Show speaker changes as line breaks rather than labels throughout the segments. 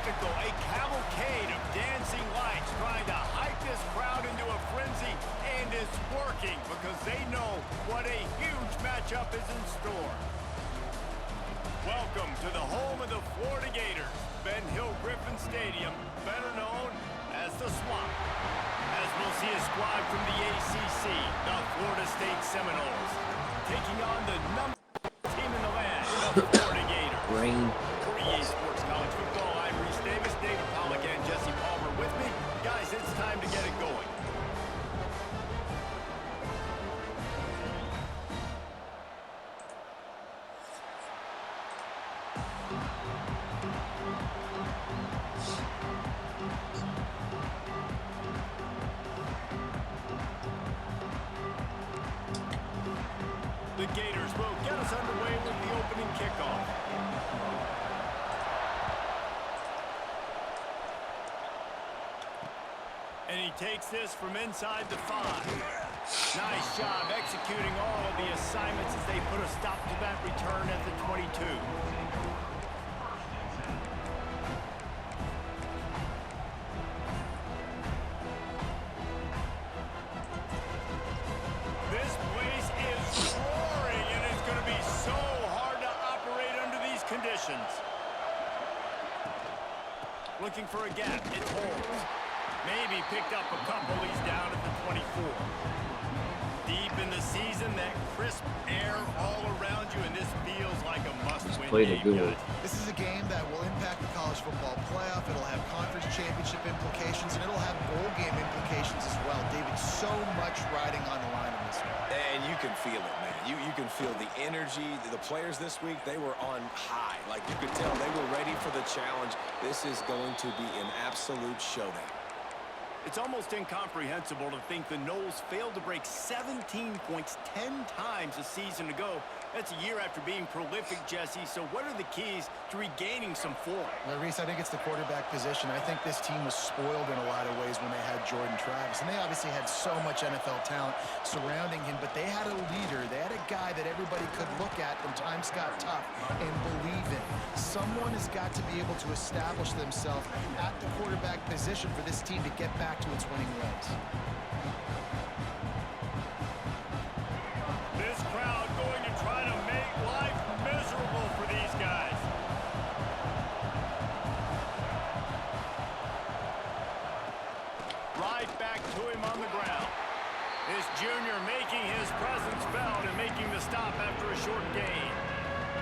spectacle, a cavalcade of dancing lights trying to hype this crowd into a frenzy, and it's working because they know what a huge matchup is in store. Welcome to the home of the Florida Gators, Ben Hill Griffin Stadium, better known as the Swamp. As we'll see a squad from the ACC, the Florida State Seminoles, taking on the number team in the land, the Florida Gators.
Rain.
For EA Sports College Football, I'm Reese Davis, David Pollack, and Jesse Palmer with me. Guys, it's time to get it going. The Gators will get us underway with the opening kickoff. And he takes this from inside the 5. Nice job executing all of the assignments as they put a stop to that return at the 22. This place is roaring, and it's going to be so hard to operate under these conditions. Looking for a gap. It's Holmes. Maybe picked up a couple. He's down at the 24. Deep in the season, that crisp air all around you, and this feels like a must-win game, guys.
This is a game that will impact the college football playoff. It'll have conference championship implications, and it'll have bowl game implications as well. David, so much riding on the line in this one.
And you can feel it, man. You can feel the energy. The players this week, they were on high. Like, you could tell they were ready for the challenge. This is going to be an absolute showdown.
It's almost incomprehensible to think the Noles failed to break 17 points 10 times a season ago. That's a year after being prolific, Jesse. So what are the keys to regaining some form?
Well, Reese, I think it's the quarterback position. I think this team was spoiled in a lot of ways when they had Jordan Travis. And they obviously had so much NFL talent surrounding him, but they had a leader. They had a guy that everybody could look at when times got tough and believe in. Someone has got to be able to establish themselves at the quarterback position for this team to get back to its winning ways.
This crowd going to try to make life miserable for these guys. Right back to him on the ground. This junior making his presence felt and making the stop after a short gain.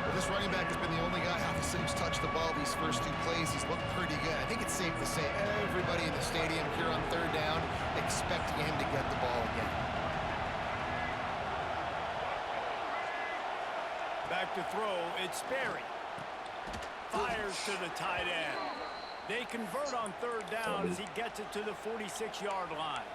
Well, this running back has been the only guy who's touched the ball these first 2 plays. He's looked pretty good. I think it's safe to say everybody in the stadium here on 3rd down expecting him to get the ball again.
Back to throw, it's Sperry. Fires to the tight end. They convert on 3rd down as he gets it to the 46-yard line.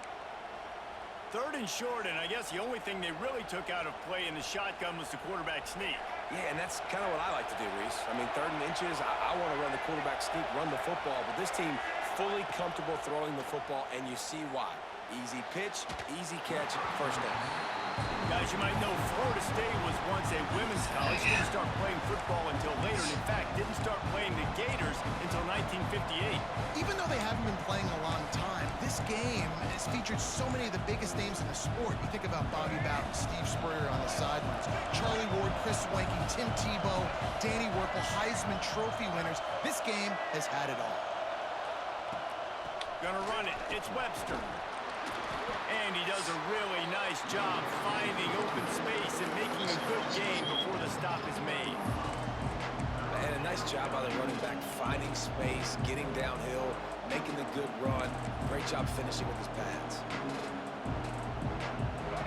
3rd and short, and I guess the only thing they really took out of play in the shotgun was the quarterback sneak.
Yeah, and that's kind of what I like to do, Reese. I mean, 3rd and inches, I want to run the quarterback sneak, run the football, but this team fully comfortable throwing the football, and you see why. Easy pitch, easy catch, 1st down.
Guys, you might know Florida State was once a women's college. Didn't start playing football until later, and in fact, didn't start playing the Gators until 1958.
Even though they haven't been playing a long time, this game has featured so many of the biggest names in the sport. You think about Bobby Bowden, Steve Spurrier on the sidelines, Charlie Ward, Chris Wanking, Tim Tebow, Danny Werfel, Heisman Trophy winners. This game has had it all.
Gonna run it. It's Webster. And he does a really nice job finding open space and making a good gain before the stop is made.
And a nice job by the running back, finding space, getting downhill, making the good run. Great job finishing with his pads.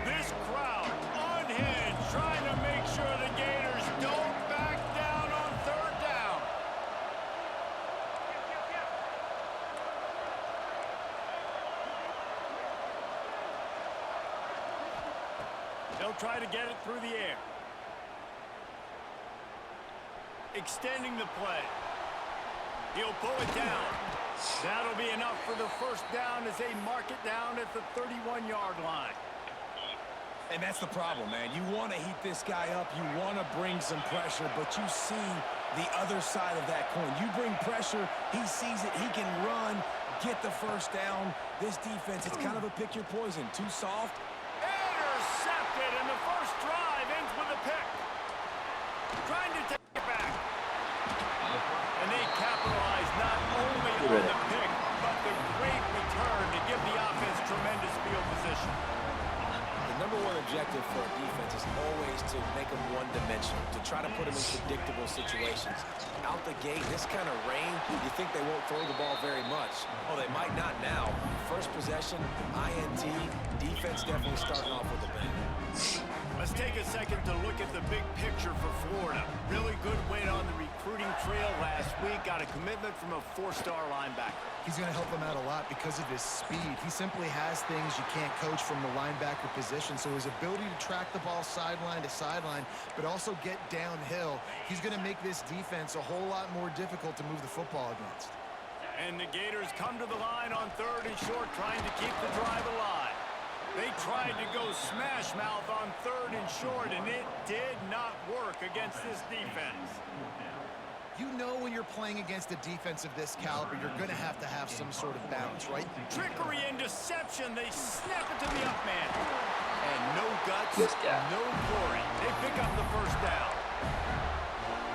This crowd unhinged, trying to make sure the Gators don't back down on 3rd down. They'll try to get it through the air. Extending the play. He'll pull it down. That'll be enough for the 1st down as they mark it down at the 31-yard line.
And that's the problem, man. You want to heat this guy up. You want to bring some pressure, but you see the other side of that coin. You bring pressure, he sees it, he can run, get the first down. This defense, it's kind of a pick your poison. Too soft.
Intercepted, and the first drive ends with a pick. Trying to take it back. And they capitalize not only on the pick, but the great return to give the offense tremendous field position.
The number one objective for a defense is always to make them one-dimensional, to try to put them in predictable situations. Out the gate, this kind of rain, you think they won't throw the ball very much. Oh, they might not now. First possession, INT, defense definitely starting off with a bang.
Let's take a second to look at the big picture for Florida. Really good win on the recruiting trail last week. Got a commitment from a four-star linebacker.
He's going to help them out a lot because of his speed. He simply has things you can't coach from the linebacker position. So his ability to track the ball sideline to sideline, but also get downhill, he's going to make this defense a whole lot more difficult to move the football against.
And the Gators come to the line on 3rd and short, trying to keep the drive alive. They tried to go smash mouth on 3rd and short, and it did not work against this defense.
You know when you're playing against a defense of this caliber, you're going to have some sort of balance, right?
Trickery and deception. They snap it to the up man. And no guts, no glory. They pick up the first down.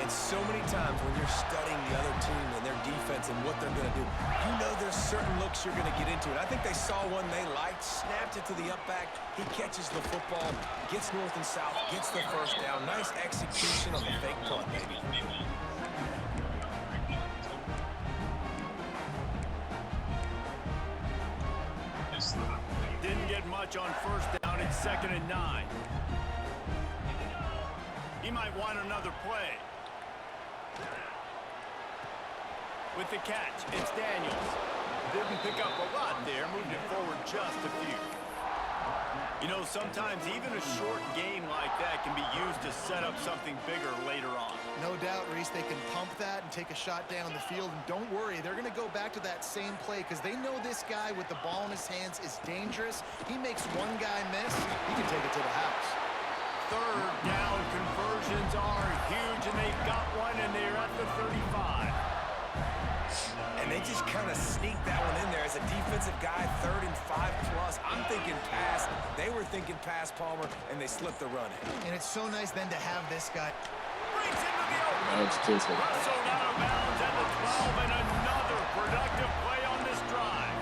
And so many times when you're studying the other team and their defense and what they're going to do, you know there's certain looks you're going to get into. And I think they saw one they liked, snapped it to the up back. He catches the football, gets north and south, gets the first down. Nice execution on the fake punt, baby.
Didn't get much on first down. It's 2nd and 9. He might want another play. With the catch, it's Daniels. Didn't pick up a lot there, moved it forward just a few. You know, sometimes even a short game like that can be used to set up something bigger later on.
No doubt, Reese, they can pump that and take a shot down the field. And don't worry, they're going to go back to that same play because they know this guy with the ball in his hands is dangerous. He makes one guy miss, he can take it to the house.
3rd down conversions are huge, and they've got one, and they're at the 35.
And they just kind of sneaked that one in there as a defensive guy, 3rd and 5+. I'm thinking pass. They were thinking pass, Palmer, and they slipped the run in.
And it's so nice then to have this guy.
Brings into the open. Russell out of bounds at the 12, and another productive play on this drive.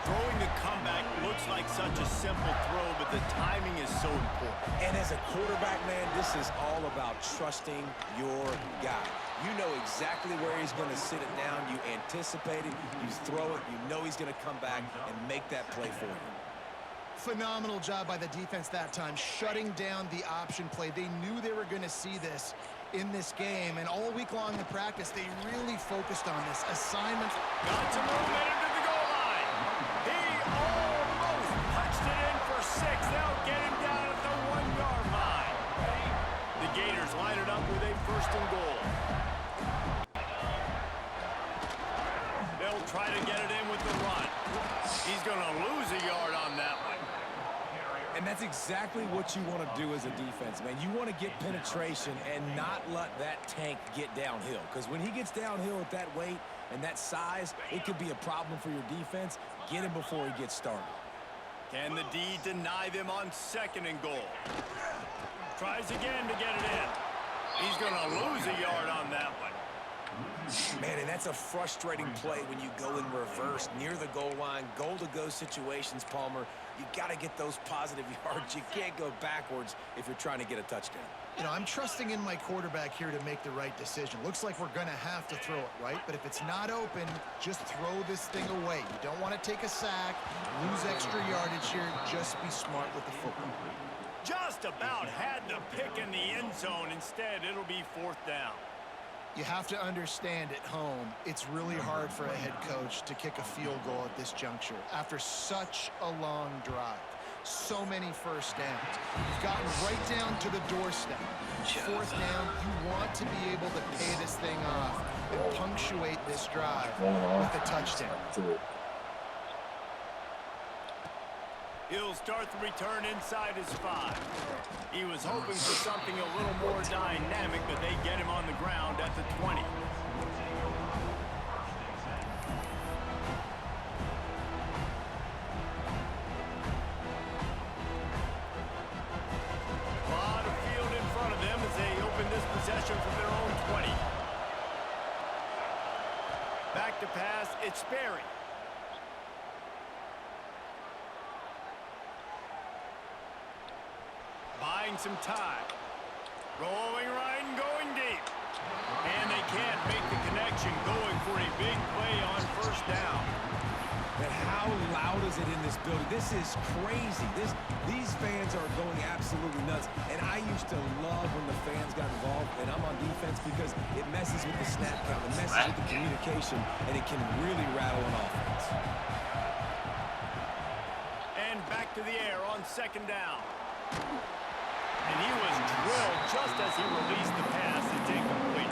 Throwing the comeback looks like such a simple throw, but the timing is so important.
And as a quarterback, man, this is all about trusting your guy. You know exactly where he's going to sit it down. You anticipate it. You throw it. You know he's going to come back and make that play for you.
Phenomenal job by the defense that time, shutting down the option play. They knew they were going to see this in this game, and all week long in practice, they really focused on this. Assignments.
Got to move it into the goal line. He almost punched it in for 6. They'll get him down at the 1-yard line. The Gators line it up with a 1st and goal. They'll try to get it in with the run. He's going to lose a yard on that one.
And that's exactly what you want to do as a defense, man. You want to get penetration and not let that tank get downhill. Because when he gets downhill at that weight and that size, it could be a problem for your defense. Get him before he gets started.
Can the D deny them on 2nd and goal? Tries again to get it in. He's going to lose a yard on that one.
Man, and that's a frustrating play when you go in reverse near the goal line, goal-to-go situations, Palmer. You got to get those positive yards. You can't go backwards if you're trying to get a touchdown.
You know, I'm trusting in my quarterback here to make the right decision. Looks like we're going to have to throw it, right? But if it's not open, just throw this thing away. You don't want to take a sack, lose extra yardage here. Just be smart with the football.
Just about had the pick in the end zone. Instead, it'll be 4th down.
You have to understand at home, it's really hard for a head coach to kick a field goal at this juncture after such a long drive. So many first downs. You've gotten right down to the doorstep. 4th down, you want to be able to pay this thing off and punctuate this drive with a touchdown.
He'll start the return inside his 5. He was hoping for something a little more dynamic, but they get him on the ground at the 20. A lot of field in front of them as they open this possession from their own 20. Back to pass, it's Sperry. Buying some time. Rolling right and going deep. And they can't make the connection, going for a big play on first down.
And how loud is it in this building? This is crazy. These fans are going absolutely nuts. And I used to love when the fans got involved, and I'm on defense because it messes with the snap count, it messes with the communication, and it can really rattle an offense.
And back to the air on second down. And he was drilled just as he released the pass. It's incomplete.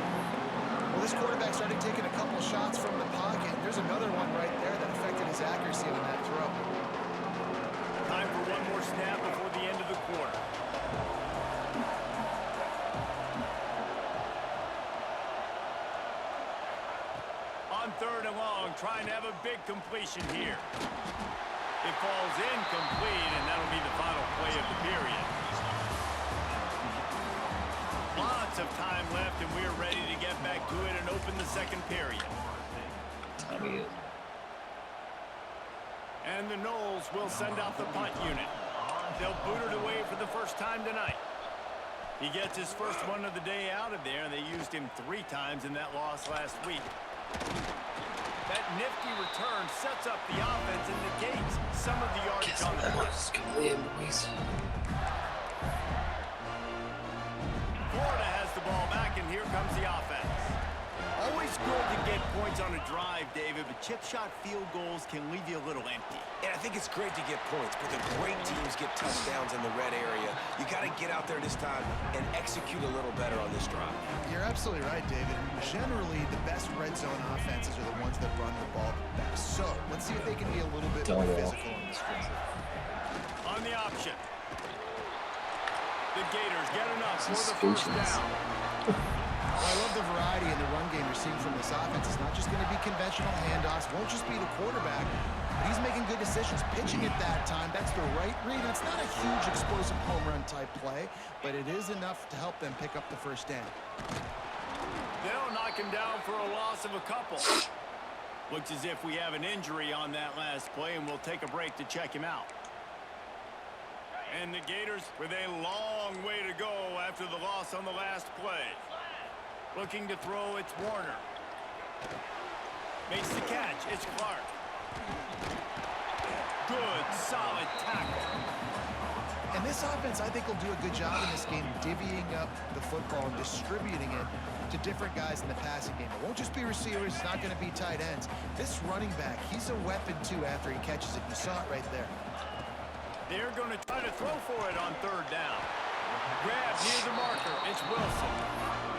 Well, this quarterback started taking a couple shots from the pocket. There's another one right there that affected his accuracy on that throw.
Time for one more snap before the end of the quarter. On third and long, trying to have a big completion here. It falls incomplete, and that'll be the final play of the period. Lots of time left, and we're ready to get back to it and open the second period. And the Knowles will send out the punt unit. They'll boot it away for the first time tonight. He gets his first one of the day out of there, and they used him 3 times in that loss last week. That nifty return sets up the offense and negates some of the yardage on the punt. Florida has the ball back, and here comes the offense. Always good to get points on a drive, David, but chip shot field goals can leave you a little empty.
And I think it's great to get points, but the great teams get touchdowns in the red area. You got to get out there this time and execute a little better on this drive.
You're absolutely right, David. Generally, the best red zone offenses are the ones that run the ball the best. So let's see if they can be a little bit more physical on this field.
On the option. The Gators get enough for the first down.
Well, I love the variety in the run game you're seeing from this offense. It's not just going to be conventional handoffs. Won't just be the quarterback. But he's making good decisions, pitching at that time. That's the right read. And it's not a huge explosive home run type play, but it is enough to help them pick up the first down.
They'll knock him down for a loss of a couple. Looks as if we have an injury on that last play, and we'll take a break to check him out. And the Gators with a long way to go after the loss on the last play. Looking to throw, it's Warner. Makes the catch, it's Clark. Good, solid tackle.
And this offense, I think, will do a good job in this game divvying up the football and distributing it to different guys in the passing game. It won't just be receivers. It's not going to be tight ends. This running back, he's a weapon, too, after he catches it. You saw it right there.
They're going to try to throw for it on third down. Grab near the marker. It's Wilson.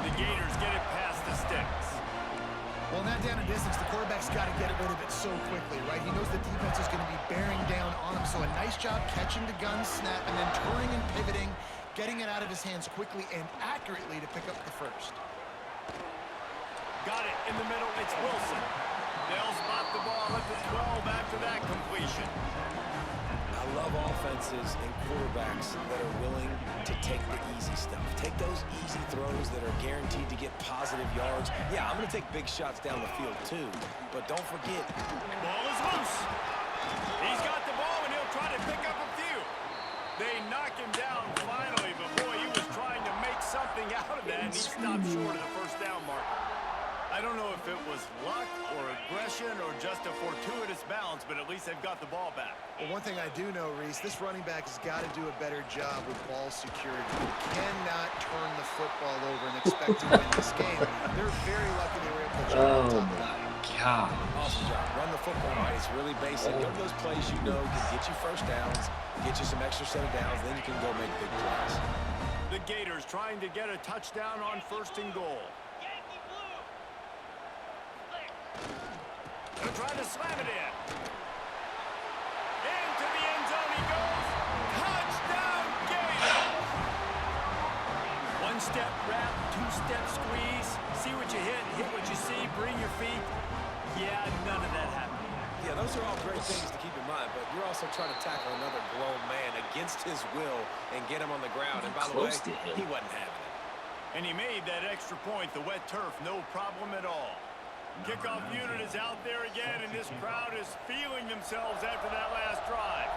The Gators get it past the sticks.
Well, not down a distance. The quarterback's got to get rid of it so quickly, right? He knows the defense is going to be bearing down on him. So a nice job catching the gun snap and then turning and pivoting, getting it out of his hands quickly and accurately to pick up the first.
Got it in the middle. It's Wilson. They'll spot the ball at the 12 after that completion.
I love offenses and quarterbacks that are willing to take the easy stuff. Take those easy throws that are guaranteed to get positive yards. Yeah, I'm going to take big shots down the field too, but don't forget.
Ball is loose. He's got the ball, and he'll try to pick up a few. They knock him down finally, but boy, he was trying to make something out of that, and he stopped short of the first down marker. I don't know if it was luck or aggression or just a fortuitous bounce, but at least they've got the ball back.
Well, one thing I do know, Reese, this running back has got to do a better job with ball security. You cannot turn the football over and expect to win this game. They're very lucky they were able to jump on top of that.
God.
Awesome job. Run the football right. It's really basic. Go to those plays you know can get you first downs, get you some extra set of downs, then you can go make big plays.
The Gators trying to get a touchdown on first and goal. They're trying to slam it in. Into the end zone he goes. Two-step wrap, two-step squeeze. See what you hit what you see, bring your feet. Yeah, none of that happened.
Yeah, those are all great things to keep in mind, but you're also trying to tackle another grown man against his will and get him on the ground. And by the way, he wasn't having it.
And he made that extra point, the wet turf, no problem at all. Kickoff unit is out there again, and this crowd is feeling themselves after that last drive.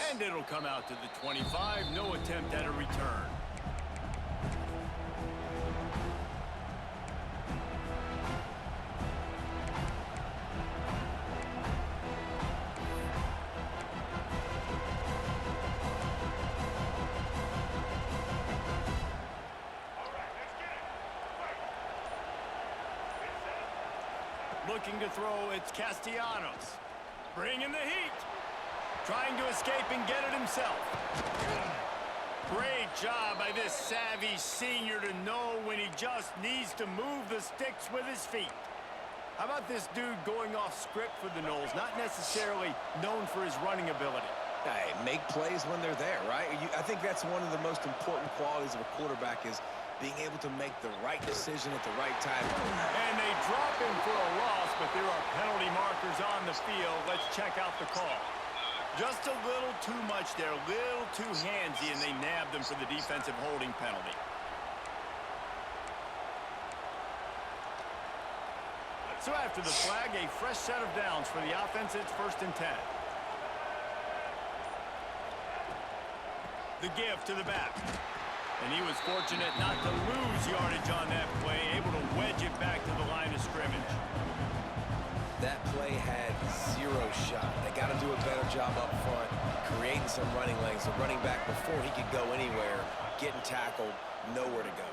And it'll come out to the 25, no attempt at a return. Looking to throw, it's Castellanos. Bringing the heat. Trying to escape and get it himself. Great job by this savvy senior to know when he just needs to move the sticks with his feet. How about this dude going off script for the Noles, not necessarily known for his running ability?
Hey, make plays when they're there, right? I think that's one of the most important qualities of a quarterback is being able to make the right decision at the right time.
And they drop him for a loss, but there are penalty markers on the field. Let's check out the call. Just a little too much there, a little too handsy, and they nabbed him for the defensive holding penalty. So after the flag, a fresh set of downs for the offense. It's 1st and 10. The give to the back. And he was fortunate not to lose yardage on that play, able to wedge it back to the line of scrimmage.
That play had zero shot. They got to do a better job up front, creating some running lanes. The running back, before he could go anywhere, getting tackled, nowhere to go.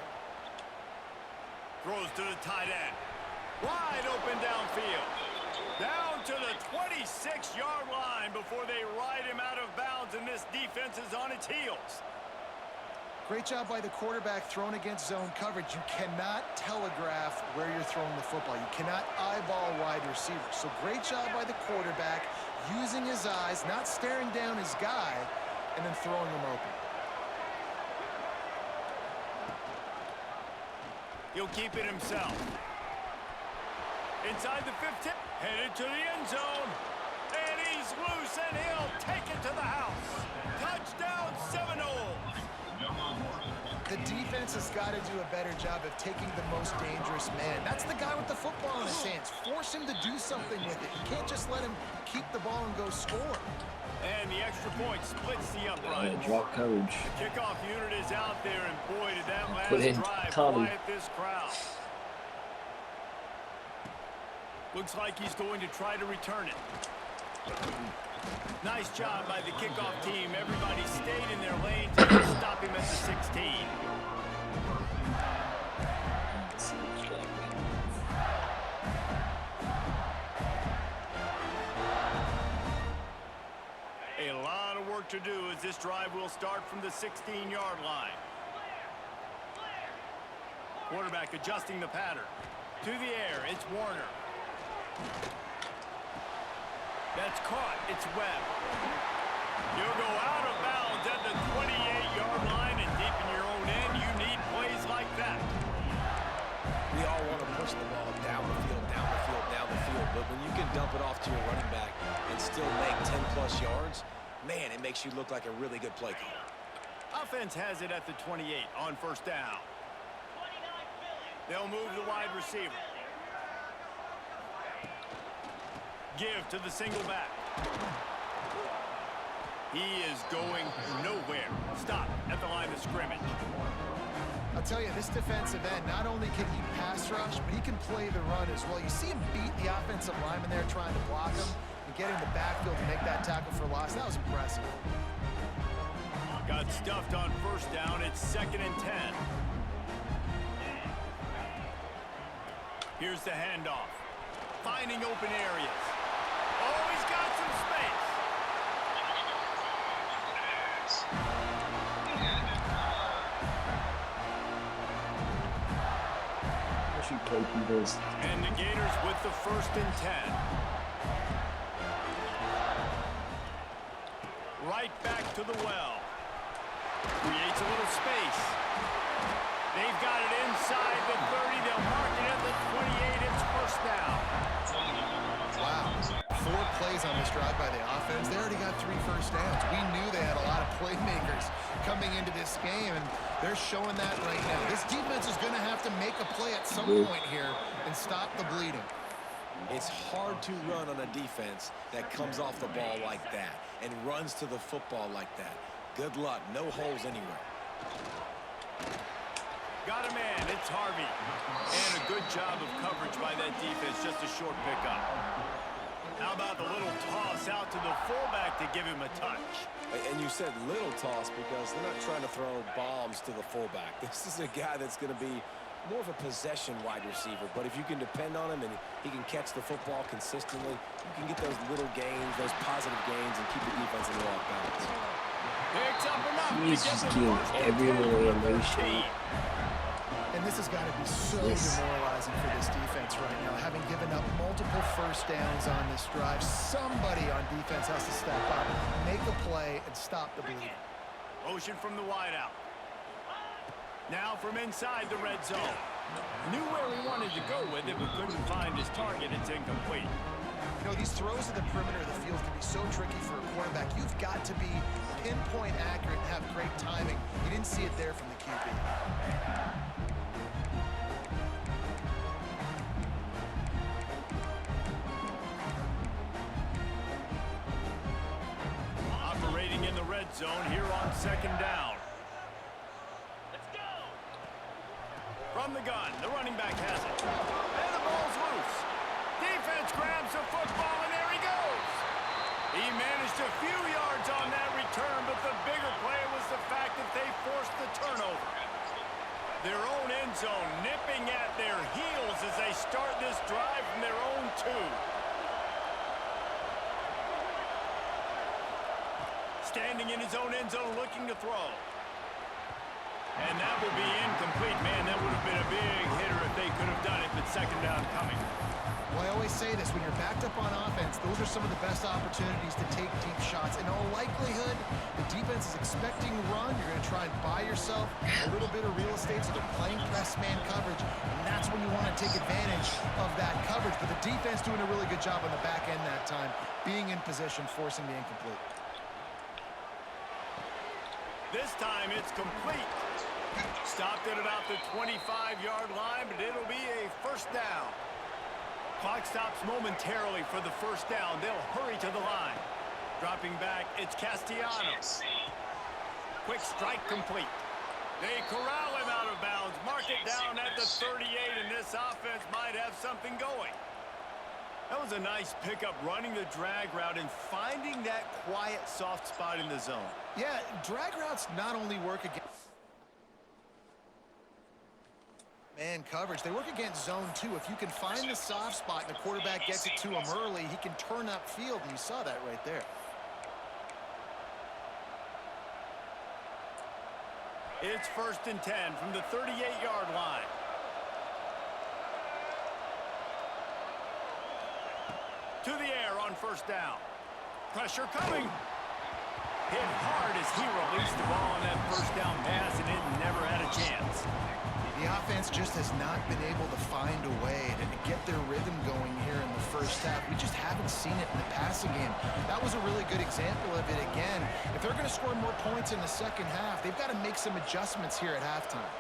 Throws to the tight end. Wide open downfield. Down to the 26-yard line before they ride him out of bounds, and this defense is on its heels.
Great job by the quarterback throwing against zone coverage. You cannot telegraph where you're throwing the football. You cannot eyeball wide receivers. So great job by the quarterback using his eyes, not staring down his guy, and then throwing him open.
He'll keep it himself. Inside the 15, headed to the end zone. And he's loose, and he'll take it to the house. Touchdown, Seminoles.
The defense has got to do a better job of taking the most dangerous man. That's the guy with the football in his hands. Force him to do something with it. You can't just let him keep the ball and go score.
And the extra point splits the upright.
Drop coverage.
The kickoff unit is out there, and boy, did that last
Put in
drive
Tommy.
quiet this crowd. Looks like he's going to try to return it. Nice job by the kickoff team. Everybody stayed in their lanes and stop him at the 16. A lot of work to do as this drive will start from the 16-yard line. Quarterback adjusting the pattern. To the air, it's Warner. That's caught. It's Webb. He'll go out of bounds at the 28-yard line, and deep in your own end, you need plays like that.
We all want to push the ball down the field, down the field, down the field. But when you can dump it off to your running back and still make 10-plus yards, man, it makes you look like a really good play caller.
Offense has it at the 28 on 1st down. They'll move the wide receiver. Give to the single back. He is going nowhere. Stop at the line of scrimmage.
I'll tell you, this defensive end, not only can he pass rush, but he can play the run as well. You see him beat the offensive lineman there trying to block him and get in the backfield to make that tackle for loss. That was impressive.
Got stuffed on 1st down. It's 2nd and 10. Here's the handoff. Finding open areas. Oh, he's got some space. And the Gators with the 1st and 10. Right back to the well. Creates a little space. They've got it inside the 30. They'll mark it at the 28. It's first down.
Wow. 4 plays on this drive by the offense. They already got 3 first downs. We knew they had a lot of playmakers coming into this game, and they're showing that right now. This defense is going to have to make a play at some point here and stop the bleeding.
It's hard to run on a defense that comes off the ball like that and runs to the football like that. Good luck. No holes anywhere.
Got a man. It's Harvey. And a good job of coverage by that defense. Just a short pickup. How about the little toss out to the fullback to give him a touch?
And you said little toss because they're not trying to throw bombs to the fullback. This is a guy that's going to be more of a possession wide receiver. But if you can depend on him and he can catch the football consistently, you can get those little gains, those positive gains, and keep the defense in the off balance.
Picks up enough to
He's
get
just
the
getting
first and
every
10 for
little
the
emotion.
13.
And this has got to be so demoralizing for this defense right now. Having given up multiple first downs on this drive, somebody on defense has to step up, make a play, and stop the bleeding.
Motion from the wideout. Now from inside the red zone. Knew where he wanted to go with it, but couldn't find his target. It's incomplete.
You know, these throws to the perimeter of the field can be so tricky for a quarterback. You've got to be pinpoint accurate and have great timing. You didn't see it there from the QB.
Operating in the red zone here on second down. From the gun, the running back has it. And the ball's loose. Defense grabs the football, and there he goes. He managed a few yards on that return, but the bigger play was the fact that they forced the turnover. Their own end zone nipping at their heels as they start this drive from their own 2. Standing in his own end zone looking to throw. And that will be incomplete. Man, that would have been a big hitter if they could have done it, but second down coming.
Well, I always say this, when you're backed up on offense, those are some of the best opportunities to take deep shots. In all likelihood, the defense is expecting run. You're going to try and buy yourself a little bit of real estate, so they're playing press man coverage, and that's when you want to take advantage of that coverage. But the defense doing a really good job on the back end that time, being in position, forcing the incomplete.
This time it's complete. Stopped at about the 25-yard line, but it'll be a first down. Clock stops momentarily for the first down. They'll hurry to the line. Dropping back, it's Castellanos. Quick strike complete. They corral him out of bounds. Mark it down at the 38, and this offense might have something going. That was a nice pickup, running the drag route and finding that quiet, soft spot in the zone.
Yeah, drag routes not only work against man coverage, they work against zone 2. If you can find the soft spot and the quarterback gets it to him early, he can turn upfield, and you saw that right there.
It's first and 10 from the 38-yard line. To the air on first down. Pressure coming. Hit hard as he released the ball on that first down pass, and it never had a chance.
The offense just has not been able to find a way to get their rhythm going here in the first half. We just haven't seen it in the passing game. That was a really good example of it again. If they're going to score more points in the second half, they've got to make some adjustments here at halftime.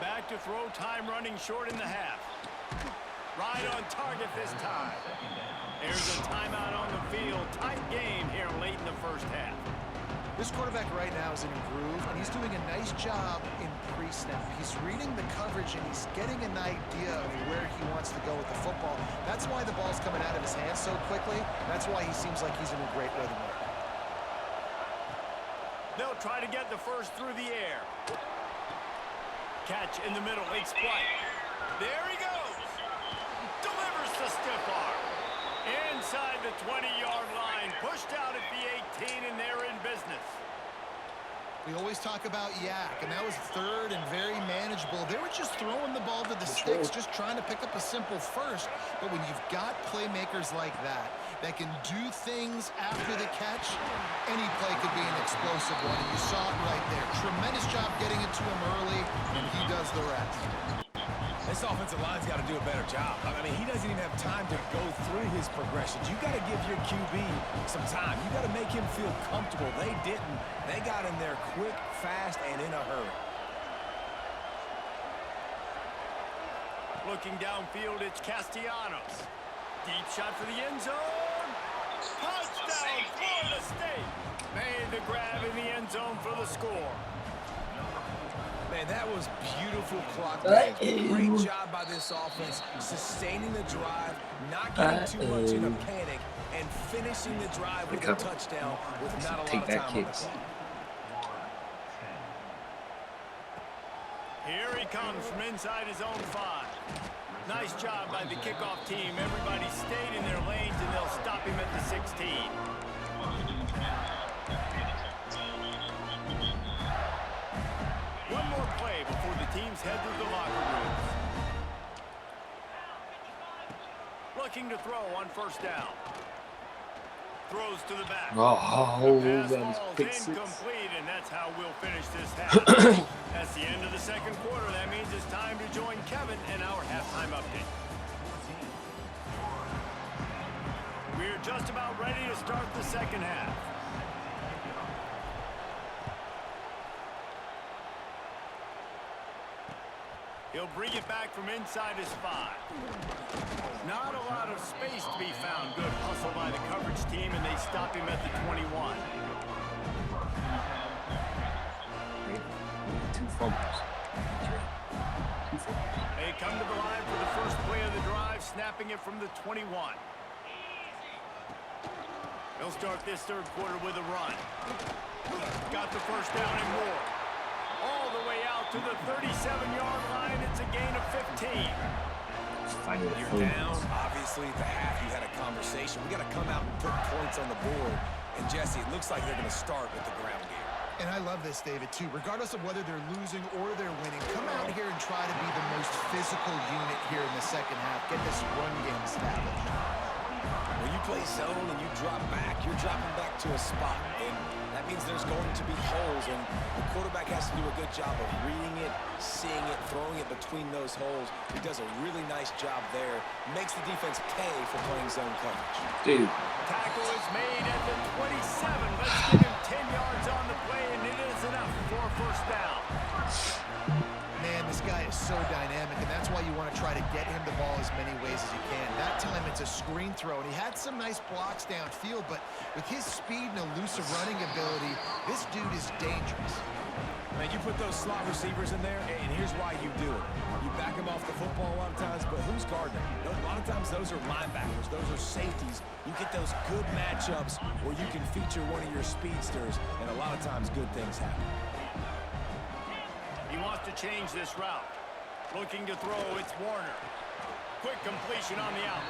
Back to throw, time running short in the half. Right on target this time. There's a timeout on the field. Tight game here late in the first half.
This quarterback right now is in a groove, and he's doing a nice job in pre-snap. He's reading the coverage, and he's getting an idea of where he wants to go with the football. That's why the ball's coming out of his hands so quickly. That's why he seems like he's in a great rhythm right now.
They'll try to get the first through the air. Catch in the middle. It's White. There he goes. Delivers the stiff arm. Inside the 20-yard line. Pushed out at the 18, and they're in business.
We always talk about yak, and that was third and very manageable. They were just throwing the ball to the sticks, just trying to pick up a simple first. But when you've got playmakers like that can do things after the catch, any play could be an explosive one. And you saw it right there. Tremendous job getting it to him early, and he does the rest.
This offensive line's got to do a better job. I mean, he doesn't even have time to go through his progressions. You got to give your QB some time. You got to make him feel comfortable. They didn't. They got in there quick, fast, and in a hurry.
Looking downfield, it's Castellanos. Deep shot for the end zone. Touchdown, Florida State. Made the grab in the end zone for the score.
Man, that was beautiful clock management. Great job by this offense, sustaining the drive, not getting too much in a panic, and finishing the drive with a touchdown with not a lot of time on the clock.
Here he comes from inside his own 5. Nice job by the kickoff team. Everybody stayed in their lanes, and they'll stop him at the 16. One more play before the teams head to the locker rooms. Looking to throw on first down. Throws to the back.
Oh,
the
that
pass
is
falls
pick 6.
incomplete, and that's how we'll finish this half. That's the end of the second quarter. That means it's time to join Kevin in our halftime update. We're just about ready to start the second half. He'll bring it back from inside his 5. Not a lot of space to be found. Good hustle by the coverage team, and they stop him at the 21.
2 fumbles.
They come to the line for the first play of the drive, snapping it from the 21. He'll start this third quarter with a run. Got the first down and more. All the way out to the 37-yard line. It's a gain of 15.
You're down. Obviously, at the half, you had a conversation. We got to come out and put points on the board. And, Jesse, it looks like they're going to start with the ground game.
And I love this, David, too. Regardless of whether they're losing or they're winning, come out here and try to be the most physical unit here in the second half. Get this run game established.
When you play zone and you drop back, you're dropping back to a spot. And that means there's going to be holes, and the quarterback has to do a good job of reading it, seeing it, throwing it between those holes. He does a really nice job there. Makes the defense pay for playing zone coverage.
Dude.
Tackle is made at the 27. Let's give him 10 yards on the play, and it is enough for a first down.
Man, this guy is so dynamic, and that's why you want to try to get him the ball as many ways as you can. That time, it's a screen throw, and he had some nice blocks downfield, but with his speed and elusive running ability, this dude is dangerous.
Man, you put those slot receivers in there, and here's why you do it. You back them off the football a lot of times, but who's guarding them? A lot of times those are linebackers. Those are safeties. You get those good matchups where you can feature one of your speedsters, and a lot of times good things happen.
He wants to change this route. Looking to throw, it's Warner. Quick completion on the out.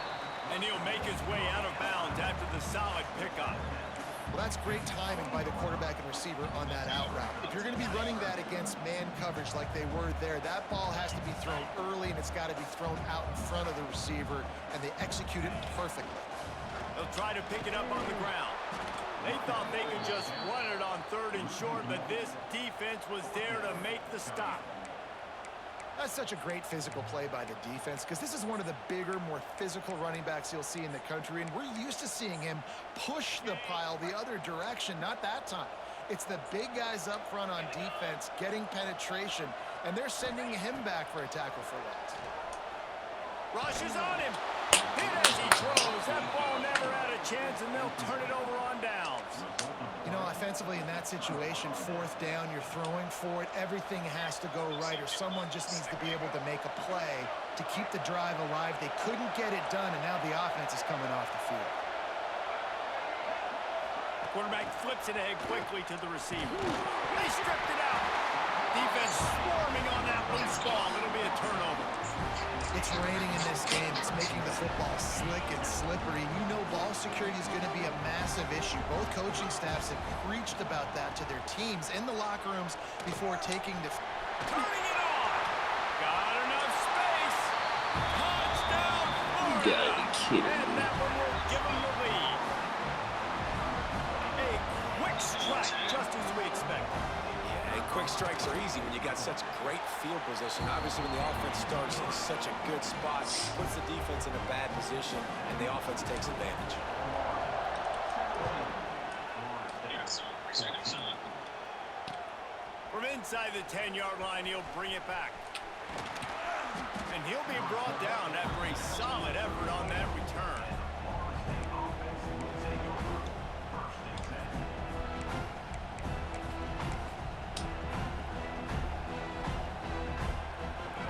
And he'll make his way out of bounds after the solid pickup.
Well, that's great timing by the quarterback and receiver on that out route. If you're going to be running that against man coverage like they were there, that ball has to be thrown early, and it's got to be thrown out in front of the receiver, and they execute it perfectly.
They'll try to pick it up on the ground. They thought they could just run it on third and short, but this defense was there to make the stop.
That's such a great physical play by the defense, because this is one of the bigger, more physical running backs you'll see in the country, and we're used to seeing him push the pile the other direction. Not that time. It's the big guys up front on defense getting penetration, and they're sending him back for a tackle for loss.
Rush is on him. Hit as he throws. That ball never had a chance, and they'll turn it over on downs.
You know, offensively in that situation, fourth down, you're throwing for it. Everything has to go right, or someone just needs to be able to make a play to keep the drive alive. They couldn't get it done, and now the offense is coming off the field.
Quarterback flips it ahead quickly to the receiver. They stripped it out. Defense swarming on that loose ball. It'll be a turnover.
It's raining in this game. It's making the football slick and slippery. You know ball security is going to be a massive issue. Both coaching staffs have preached about that to their teams in the locker rooms before taking the...
Turning it on. Got enough space. Touchdown, Florida.
You gotta be kidding
And
me.
that one will give them the lead. A quick strike, just as we expected.
Yeah, and quick strikes are easy when you got such great field position. Obviously, when the offense starts in such a good spot, puts the defense in a bad position, and the offense takes advantage.
From inside the 10-yard line, he'll bring it back. And he'll be brought down after a solid effort on that return.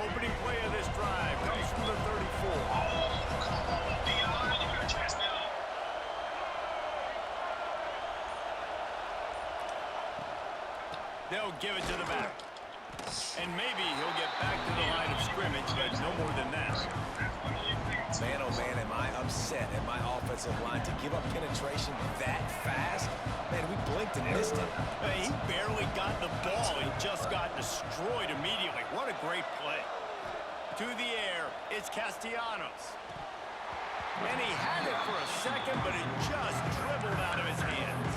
Opening play of this drive comes from the 34. They'll give it to the back. And maybe he'll get back to the line of scrimmage, but no more than that.
Man, oh man, am I upset at my offensive line to give up penetration that fast? Man, we blinked and missed it.
He barely got the ball. He just got destroyed immediately. What a great play. To the air, it's Castellanos. And he had it for a second, but it just dribbled out of his hands.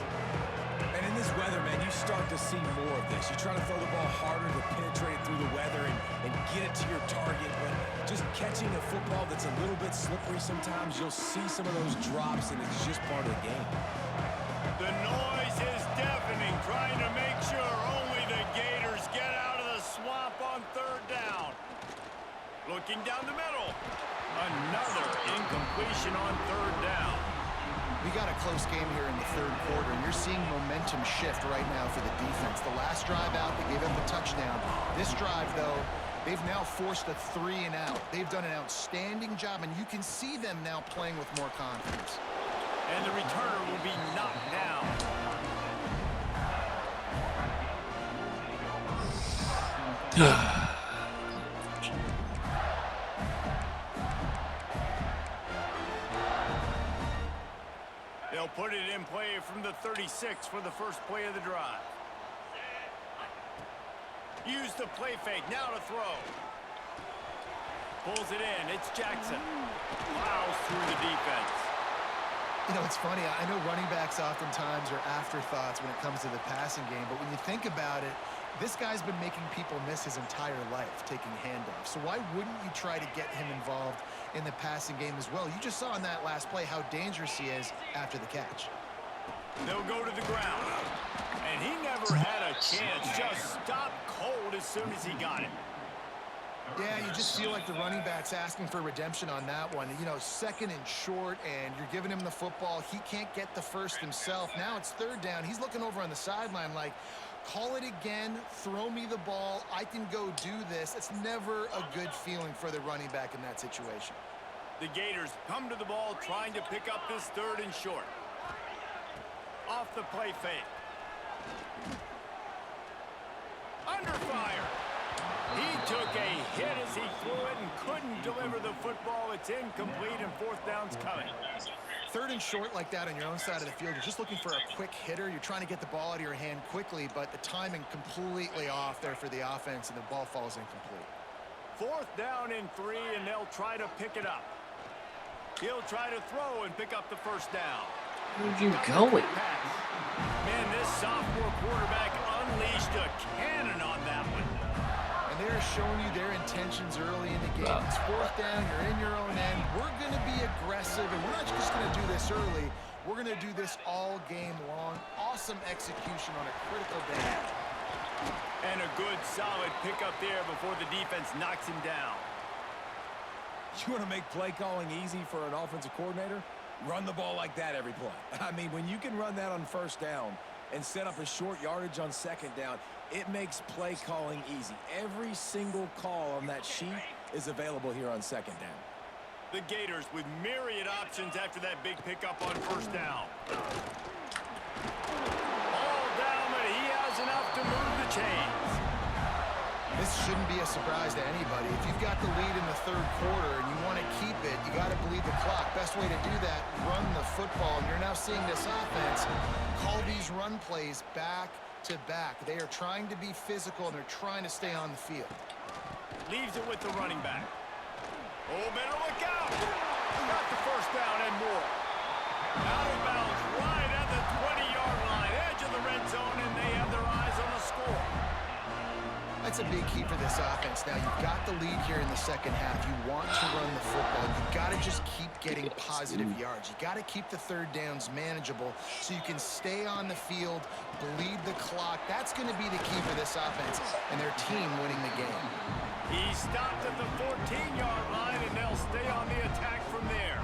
And in this weather, man, you start to see more of this. You try to throw the ball harder to penetrate through the weather and get it to your target, but just catching a football that's a little bit slippery sometimes, you'll see some of those drops, and it's just part of the game.
The noise is deafening, trying to make sure only the Gators get out of the swamp on third down. Looking down the middle. Another incompletion on third down.
We got a close game here in the third quarter, and you're seeing momentum shift right now for the defense. The last drive out, they gave up a touchdown. This drive, though, they've now forced a 3-and-out. They've done an outstanding job, and you can see them now playing with more confidence.
And the returner will be knocked down. They'll put it in play from the 36 for the first play of the drive. Use the play fake, now to throw. Pulls it in, it's Jackson. Plows through the defense.
You know, it's funny. I know running backs oftentimes are afterthoughts when it comes to the passing game, but when you think about it, this guy's been making people miss his entire life taking handoffs. So why wouldn't you try to get him involved in the passing game as well? You just saw in that last play how dangerous he is after the catch.
They'll go to the ground. And he never had a chance. Just stopped cold as soon as he got it.
Yeah, you just feel like the running back's asking for redemption on that one. You know, second and short, and you're giving him the football. He can't get the first himself. Now it's third down. He's looking over on the sideline like, call it again, throw me the ball, I can go do this. It's never a good feeling for the running back in that situation.
The Gators come to the ball trying to pick up this third and short. Off the play fake. Under fire. He took a hit as he threw it and couldn't deliver the football. It's incomplete and fourth down's coming.
Third and short like that on your own side of the field, you're just looking for a quick hitter. You're trying to get the ball out of your hand quickly, but the timing completely off there for the offense, and the ball falls incomplete.
Fourth down and 3, and they'll try to pick it up. He'll try to throw and pick up the first down.
Where are you going?
Man, this sophomore quarterback unleashed a cannon on that one.
And they're showing you their intentions early in the game. It's fourth down, you're in your own end. We're going to be aggressive, and we're not just going to do this early. We're going to do this all game long. Awesome execution on a critical day.
And a good, solid pickup there before the defense knocks him down.
You want to make play calling easy for an offensive coordinator? Run the ball like that every play. I mean, when you can run that on first down and set up a short yardage on second down, it makes play calling easy. Every single call on that sheet is available here on second down.
The Gators with myriad options after that big pickup on first down. All down, but he has enough to move the chains.
This shouldn't be a surprise to anybody. If you've got the lead in the third quarter and you want to keep it, you got to bleed the clock. Best way to do that, run the football. And you're now seeing this offense call these run plays back to back. They are trying to be physical, and they're trying to stay on the field.
Leaves it with the running back. Oh, better look out. Got the first down and more. Out of bounds right at the 20-yard line. Edge of the red zone, and they have their eyes on the score.
That's a big key for this offense. Now, you've got the lead here in the second half. You want to run the football. You've got to just keep getting positive yards. You got to keep the third downs manageable so you can stay on the field, bleed the clock. That's going to be the key for this offense and their team winning the game.
He stopped at the 14-yard line, and they'll stay on the attack from there.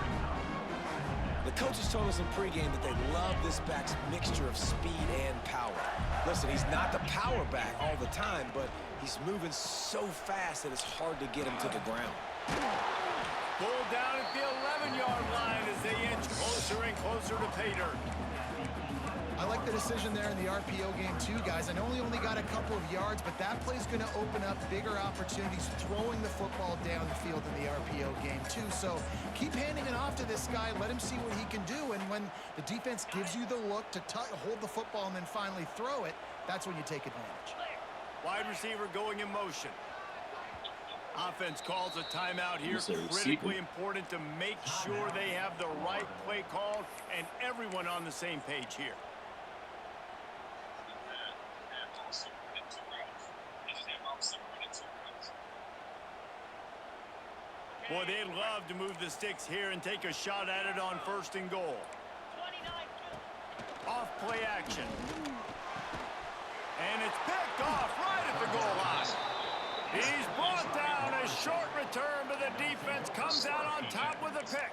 The coaches told us in pregame that they love this back's mixture of speed and power. Listen, he's not the power back all the time, but he's moving so fast that it's hard to get him to the ground.
Pulled down at the 11-yard line as they inch closer and closer to pay dirt.
I like the decision there in the RPO game too, guys. I know he only got a couple of yards, but that play's going to open up bigger opportunities throwing the football down the field in the RPO game too. So keep handing it off to this guy. Let him see what he can do. And when the defense gives you the look to hold the football and then finally throw it, that's when you take advantage.
Wide receiver going in motion. Offense calls a timeout here. Critically important to make sure they have the right play called and everyone on the same page here. Boy, they'd love to move the sticks here and take a shot at it on 1st and goal. Off play action. And it's picked off right at the goal line. He's brought down. A short return, but the defense comes out on top with a pick.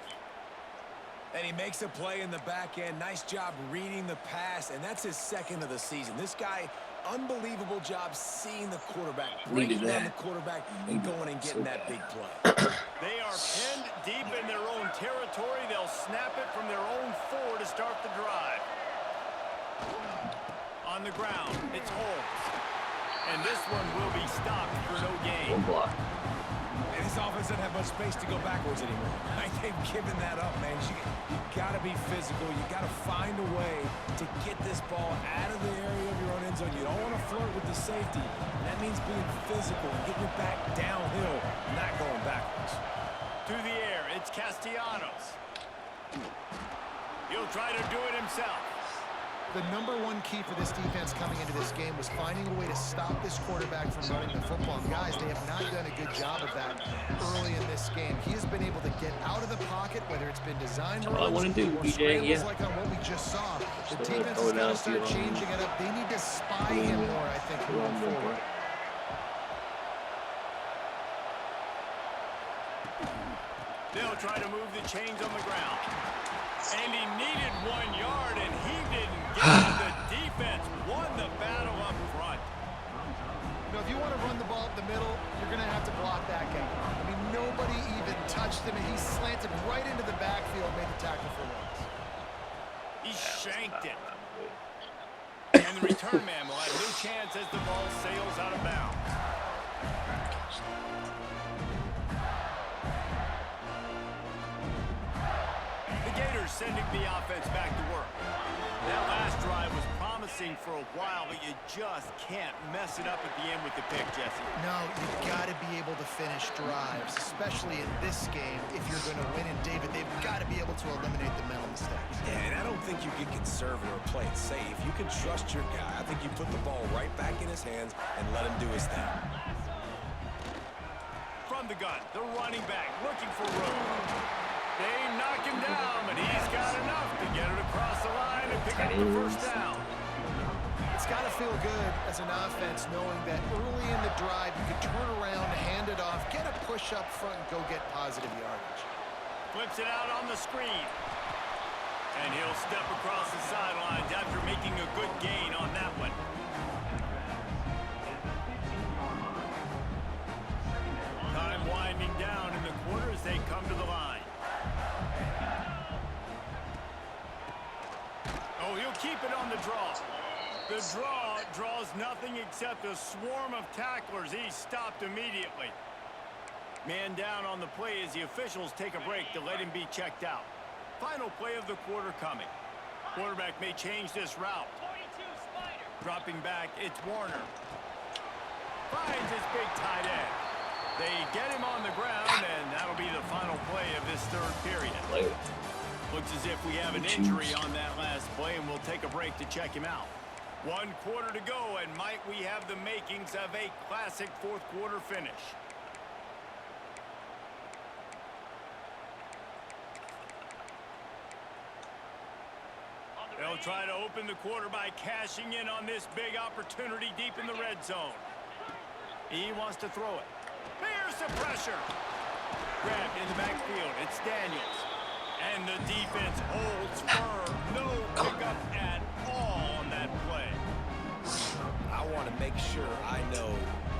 And he makes a play in the back end. Nice job reading the pass, and that's his 2nd of the season. This guy, unbelievable job seeing the quarterback, breaking down the quarterback, and going and getting that big play.
They are pinned deep in their own territory. They'll snap it from their own 4 to start the drive. On the ground, it's Holmes. And this one will be stopped for no gain.
One block.
And his offense doesn't have much space to go backwards anymore. They've given that up, man. You got to be physical. You got to find a way to get this ball out of the area of your own end zone. You don't want to flirt with the safety. And that means being physical and getting your back downhill, not going backwards.
To the air, it's Castellanos. He'll try to do it himself.
The #1 key for this defense coming into this game was finding a way to stop this quarterback from running the football. And guys, they have not done a good job of that early in this game. He has been able to get out of the pocket, whether it's been designed
All I want to do, BJ, yeah.
like on what we just saw. The
Just
defense has got to start changing it up. They need to spy him more, I think, going forward.
They'll try to move the chains on the ground. And he needed 1 yard, and he didn't get it. The defense won the battle up front.
You know, if you want to run the ball up the middle, you're going to have to block that guy. I mean, nobody even touched him, and he slanted right into the backfield, made the tackle for loss.
He shanked it. And the return man will have no chance as the ball sails out of bounds. Sending the offense back to work. That last drive was promising for a while, but you just can't mess it up at the end with the pick, Jesse.
No, you've got to be able to finish drives, especially in this game. If you're going to win, and David, they've got to be able to eliminate the mental mistakes.
Yeah, and I don't think you can conserve or play it safe. You can trust your guy. I think you put the ball right back in his hands and let him do his thing.
From the gun, the running back looking for room. They knock him down, but he's got enough to get it across the line and pick up the first down.
It's got to feel good as an offense knowing that early in the drive you can turn around, hand it off, get a push up front, and go get positive yardage.
Flips it out on the screen. And he'll step across the sidelines after making a good gain on that one. Time winding down in the quarter as they come to the line. Oh, he'll keep it on the draw. The draw draws nothing except a swarm of tacklers. He's stopped immediately. Man down on the play as the officials take a break to let him be checked out. Final play of the quarter coming. Quarterback may change this route. Dropping back, it's Warner. Finds his big tight end. They get him on the ground, and that'll be the final play of this third period. Looks as if we have an injury on that last play, and we'll take a break to check him out. 1 quarter to go, and might we have the makings of a classic fourth quarter finish. They'll try to open the quarter by cashing in on this big opportunity deep in the red zone. He wants to throw it. Here's the pressure. Grabbed in the backfield. It's Daniels. And the defense holds firm. No pickup at all on that play.
I want to make sure I know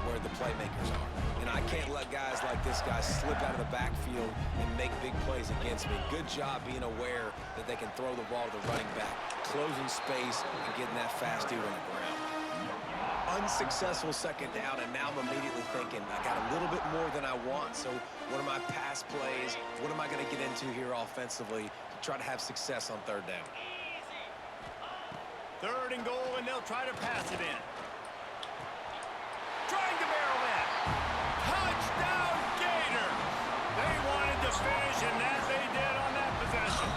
where the playmakers are. And I can't let guys like this guy slip out of the backfield and make big plays against me. Good job being aware that they can throw the ball to the running back, closing space and getting that fast dude on the ground. Unsuccessful second down, and now I'm immediately thinking, I got a little bit more than I want, so what are my pass plays? What am I going to get into here offensively to try to have success on third down?
Third and goal, and they'll try to pass it in. Trying to barrel in. Touchdown, Gators! They wanted to finish, and that they did on that possession.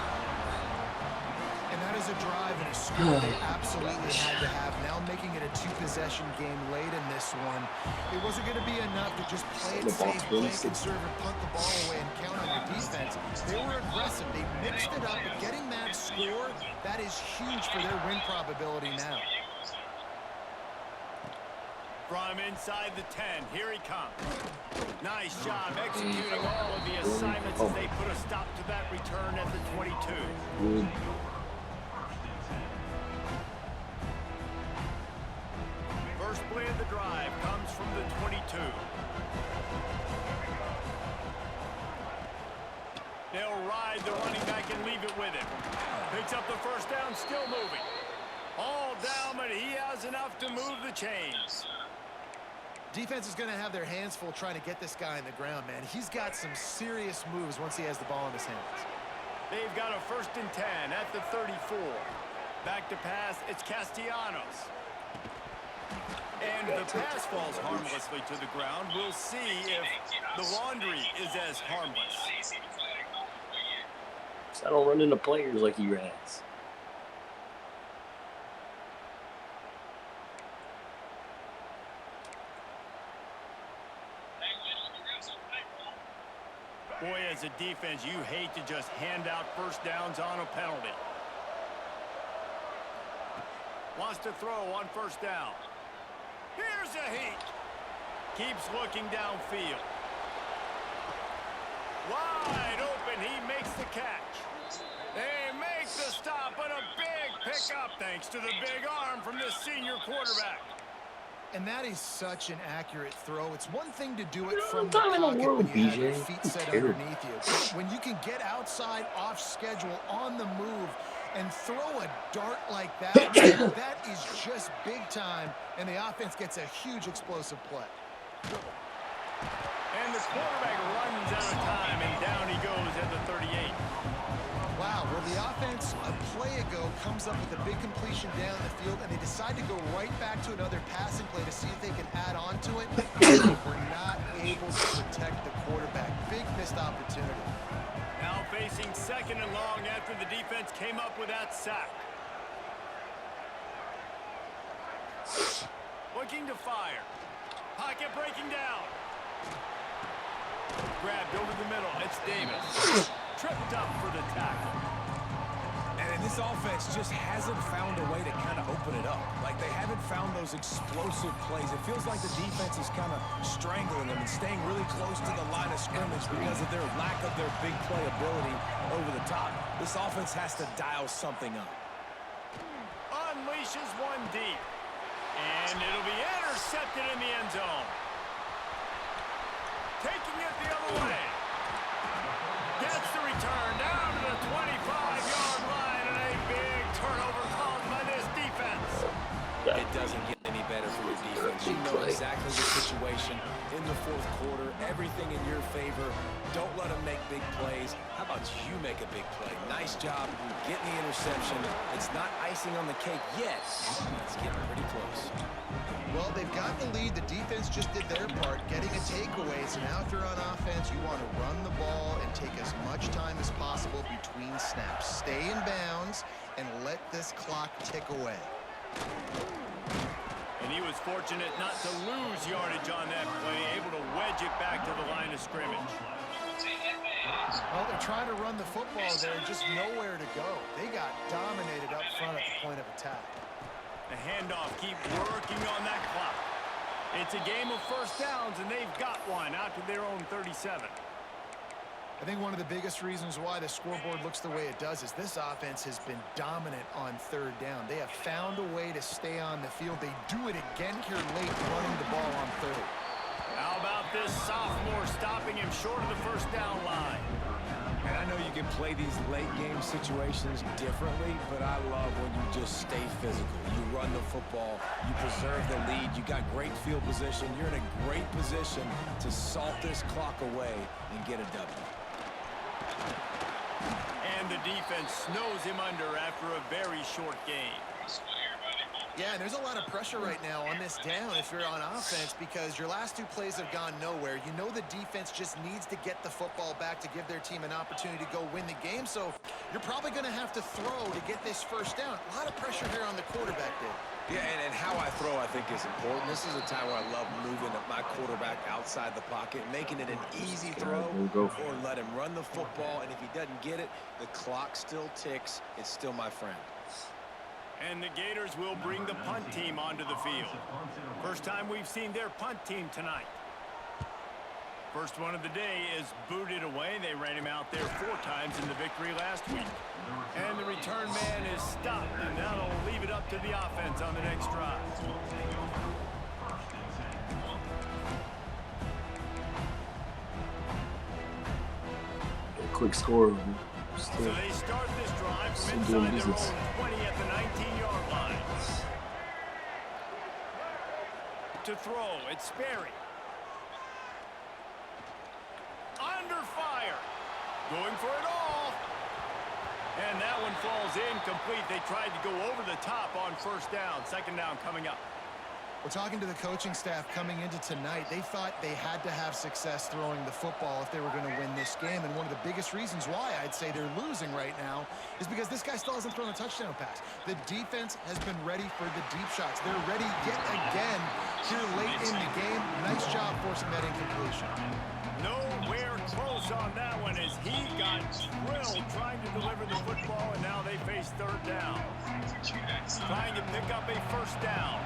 And that is a drive and a score they absolutely had to have. Now making it a two-possession game late in this one. It wasn't going to be enough to just play it safe, play it conservative, punt the ball away, and count on your defense. They were aggressive. They mixed it up, but getting that score, that is huge for their win probability now.
From inside the 10, here he comes. Nice job executing all of the assignments as they put a stop to that return at the 22. First play of the drive comes from the 22. They'll ride the running back and leave it with him. Picks up the first down, still moving. All down, but he has enough to move the chains.
Defense is going to have their hands full trying to get this guy on the ground, man. He's got some serious moves once he has the ball in his hands.
They've got a 1st and 10 at the 34. Back to pass, it's Castellanos. And the pass falls harmlessly to the ground. We'll see if the laundry is as harmless.
So I don't run into players like you has.
Boy, as a defense, you hate to just hand out first downs on a penalty. Wants to throw on first down. Here's a heat. Keeps looking downfield. Wide open, he makes the catch. They make the stop, but a big pickup thanks to the big arm from the senior quarterback.
And that is such an accurate throw. It's one thing to do it from the pocket when you have your feet set underneath you. When you can get outside, off schedule, on the move, and throw a dart like that, that is just big time, and the offense gets a huge explosive play.
And the quarterback runs out of time, and down he goes at the 38.
Wow, well, the offense a play ago comes up with a big completion down the field, and they decide to go right back to another passing play to see if they can add on to it. We're not able to protect the quarterback. Big missed opportunity.
Now facing 2nd and long after the defense came up with that sack. Looking to fire. Pocket breaking down. Grabbed over the middle. It's Davis. Tripped up for the tackle.
And this offense just hasn't found a way to kind of open it up. Like, they haven't found those explosive plays. It feels like the defense is kind of strangling them and staying really close to the line of scrimmage because of their lack of their big play ability over the top. This offense has to dial something up.
Unleashes one deep. And it'll be intercepted in the end zone. Taking it the other way. Gets the return down to the 25-yard line, and a big turnover caused by this defense.
doesn't get any better for your defense. You know exactly the situation in the fourth quarter, everything in your favor. Don't let them make big plays. How about you make a big play? Nice job getting the interception. It's not icing on the cake yet. It's getting pretty close.
Well, they've got the lead. The defense just did their part, getting a takeaway. So now if you're on offense, you want to run the ball and take as much time as possible between snaps. Stay in bounds and let this clock tick away.
And he was fortunate not to lose yardage on that play, able to wedge it back to the line of scrimmage.
Well, they're trying to run the football there, just nowhere to go. They got dominated up front at the point of attack.
The handoff, keep working on that clock. It's a game of first downs, and they've got one out to their own 37.
I think one of the biggest reasons why the scoreboard looks the way it does is this offense has been dominant on third down. They have found a way to stay on the field. They do it again here late, running the ball on third.
How about this sophomore stopping him short of the first down line?
And I know you can play these late game situations differently, but I love when you just stay physical. You run the football, you preserve the lead, you got great field position, you're in a great position to salt this clock away and get a W.
And the defense snows him under after a very short game.
Yeah, and there's a lot of pressure right now on this down if you're on offense because your last two plays have gone nowhere. You know the defense just needs to get the football back to give their team an opportunity to go win the game. So you're probably going to have to throw to get this first down. A lot of pressure here on the quarterback, Dave.
Yeah, and how I throw, I think, is important. This is a time where I love moving my quarterback outside the pocket, making it an easy throw, or let him run the football, and if he doesn't get it, the clock still ticks. It's still my friend.
And the Gators will bring the punt team onto the field. First time we've seen their punt team tonight. First one of the day is booted away. They ran him out there 4 times in the victory last week. And the return man is stopped, and that'll leave it up to the offense on the next drive.
Quick score.
So they start this drive from inside their own 20 at the 19-yard line. To throw, it's Sperry. Under fire. Going for it all. And that one falls incomplete. They tried to go over the top on first down. Second down coming up.
We're talking to the coaching staff coming into tonight. They thought they had to have success throwing the football if they were going to win this game. And one of the biggest reasons why I'd say they're losing right now is because this guy still hasn't thrown a touchdown pass. The defense has been ready for the deep shots. They're ready yet again here late in the game. Nice job forcing that incompletion.
Nowhere close on that one as he got drilled trying to deliver the football, and now they face third down. Trying to pick up a first down.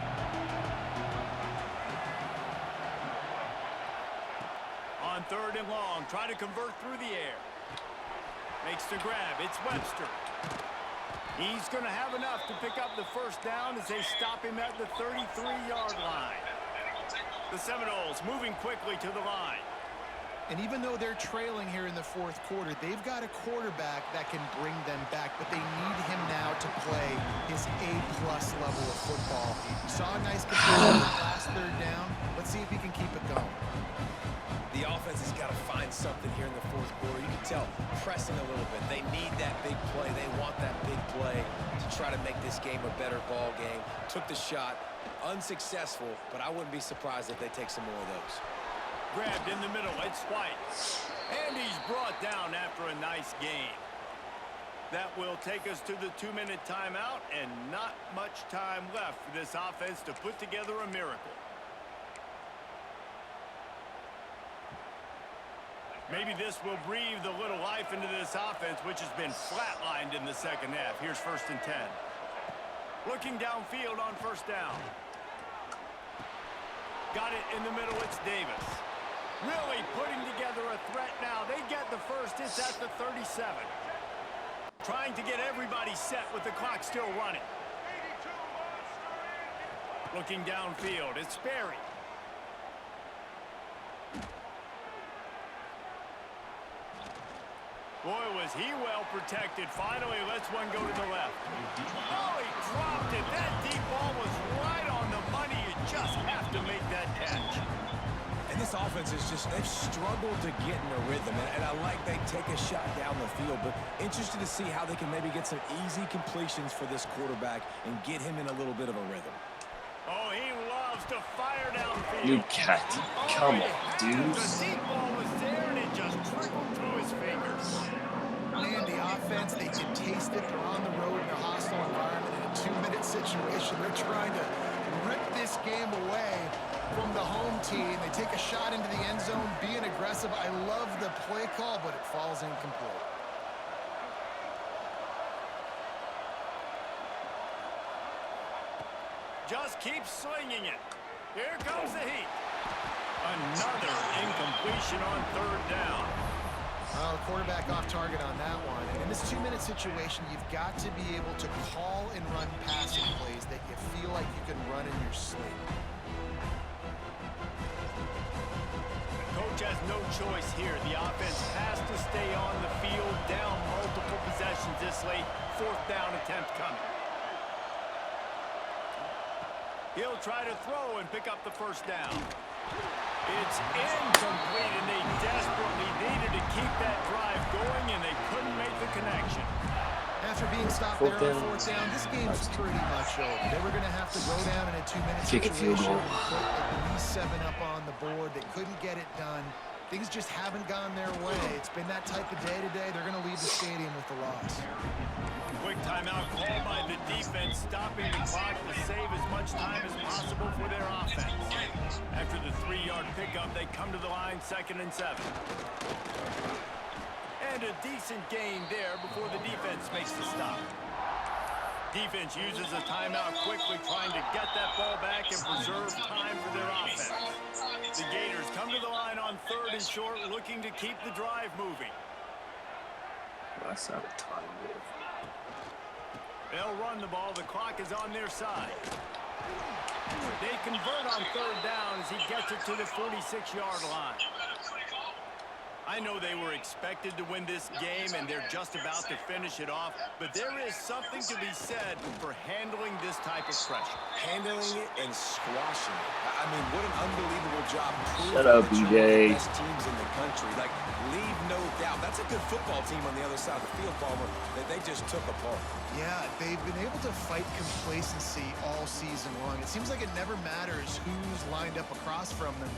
On third and long, try to convert through the air. Makes the grab. It's Webster. He's going to have enough to pick up the first down as they stop him at the 33-yard line. The Seminoles moving quickly to the line.
And even though they're trailing here in the fourth quarter, they've got a quarterback that can bring them back, but they need him now to play his A-plus level of football. We saw a nice completion that last third down. Let's see if he can keep it going.
The offense has got to find something here in the fourth quarter. You can tell pressing a little bit. They need that big play. They want that big play to try to make this game a better ball game. Took the shot, unsuccessful, but I wouldn't be surprised if they take some more of those.
Grabbed in the middle, it's White. And he's brought down after a nice gain. That will take us to the 2-minute timeout, and not much time left for this offense to put together a miracle. Maybe this will breathe a little life into this offense, which has been flatlined in the second half. Here's 1st and 10. Looking downfield on first down. Got it in the middle, it's Davis. Really putting together a threat now. They get the first, it's at the 37. Trying to get everybody set with the clock still running. Looking downfield, it's Sperry. Boy, was he well protected. Finally, lets one go to the left. Oh, he dropped it. That deep ball was right on
this offense is just, they've struggled to get in a rhythm, and I like they take a shot down the field, but interested to see how they can maybe get some easy completions for this quarterback and get him in a little bit of a rhythm.
Oh, he loves to fire downfield.
You cat. Come on, dude.
The deep ball was there, and it just trickled through his fingers.
Man, the offense, they can taste it. They're on the road in a hostile environment in a 2-minute situation. They're trying to rip this game away from the home team. They take a shot into the end zone, being aggressive. I love the play call, but it falls incomplete.
Just keep slinging it. Here comes the heat. Another incompletion on third down.
Well, the quarterback off target on that one. And in this 2-minute situation, you've got to be able to call and run passing plays that you feel like you can run in your sleep.
Coach has no choice here. The offense has to stay on the field, down multiple possessions this late. 4th down attempt coming. He'll try to throw and pick up the first down. It's incomplete, and they desperately needed to keep that drive going, and they couldn't make the connection.
After being stopped there on 4th down, this game's pretty much over. They were going to have to go down in a 2-minute
Kick a field
situation,
goal.
put at least 7 up on the board. They couldn't get it done. Things just haven't gone their way. It's been that type of day today. They're going to leave the stadium with the loss.
Quick timeout called by the defense, stopping the clock to save as much time as possible for their offense. After the 3-yard pickup, they come to the line, 2nd and 7. And a decent gain there before the defense makes the stop. Defense uses a timeout quickly, trying to get that ball back and preserve time for their offense. The Gators come to the line on 3rd and short, looking to keep the drive moving.
That's not a time move.
They'll run the ball. The clock is on their side. They convert on 3rd down as he gets it to the 46-yard line. I know they were expected to win this game, and they're just about to finish it off, but there is something to be said for handling this type of pressure.
Handling it and squashing it. I mean, what an unbelievable job.
Shut up, BJ.
Best teams in the country. Like, leave no doubt. That's a good football team on the other side of the field, Palmer, that they just took apart. Yeah,
They've been able to fight complacency all season long. It seems like it never matters who's lined up across from them.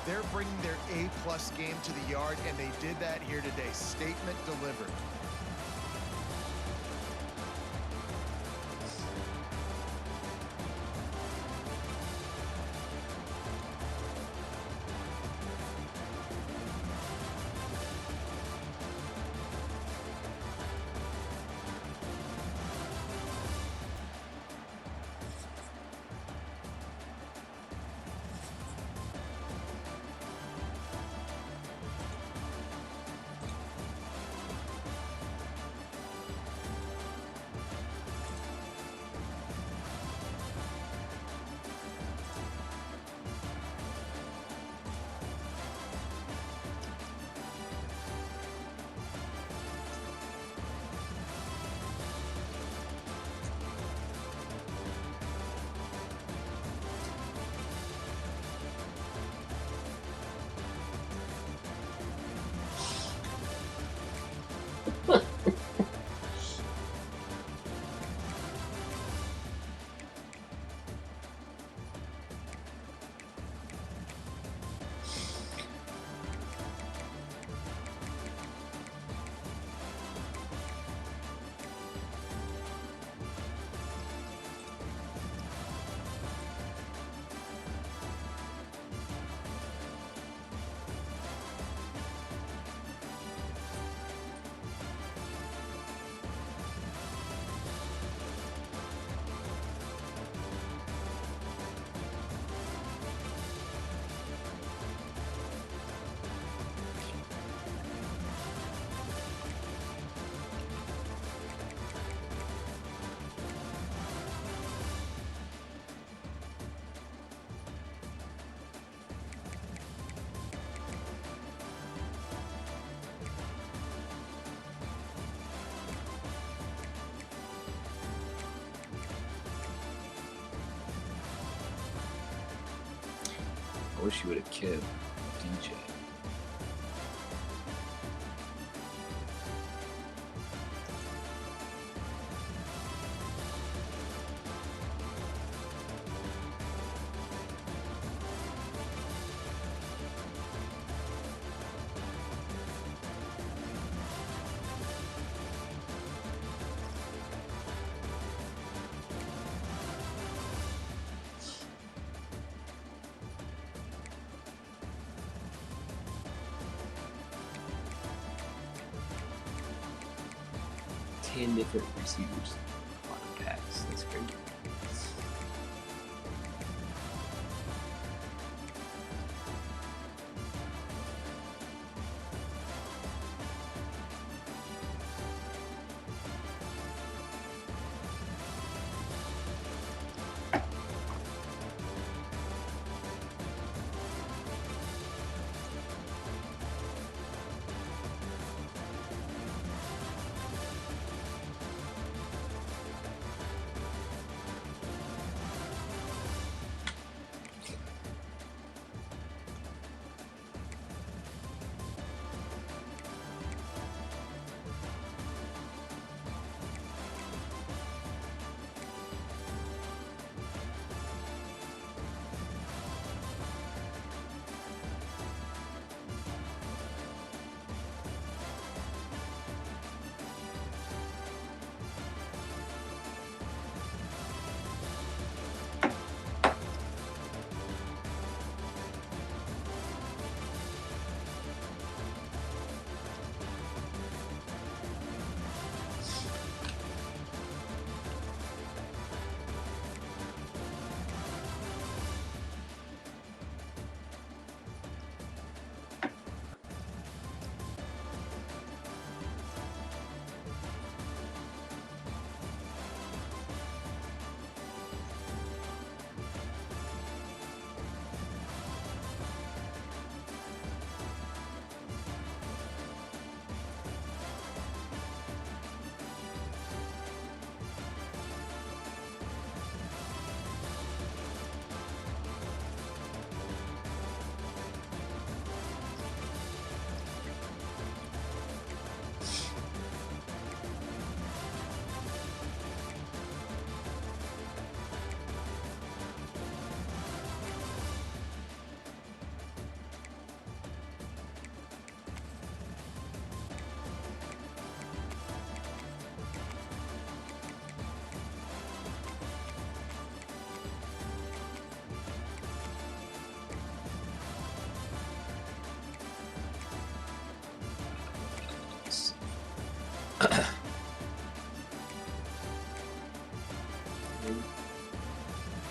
They're bringing their A-plus game to the yard, and they did that here today. Statement delivered.
I wish you would have kept BJ. Ten different receivers on a pass. That's crazy.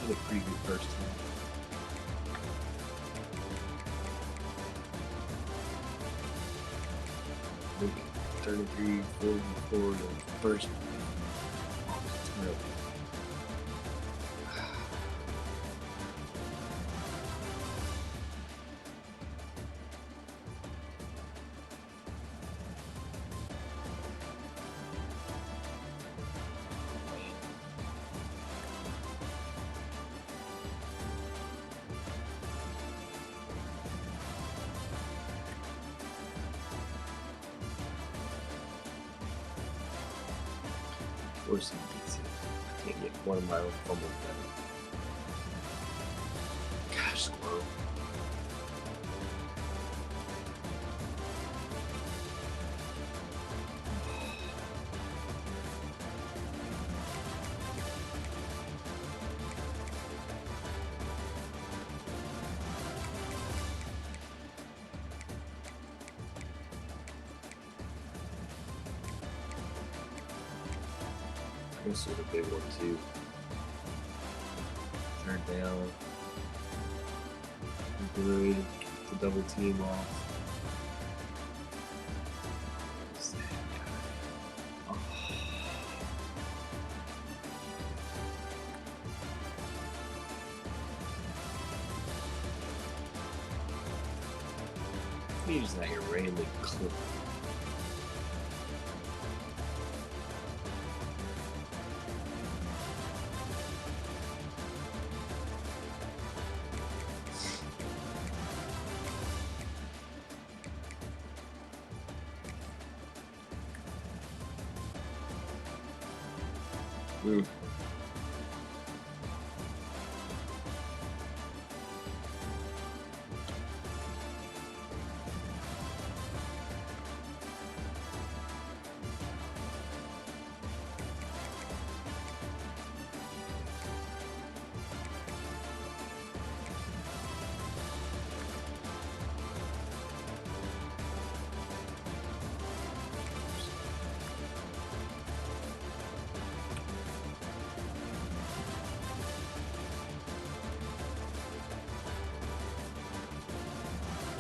Had a pretty good first time. Maybe 33, 44 the first turnover. Or some pizza. I can't get one of my own fumbles better. Gosh, squirrel. This is a big one too. Third down. Good. The double team off. Where's that guy? Oh. He's like a random clip. Mm.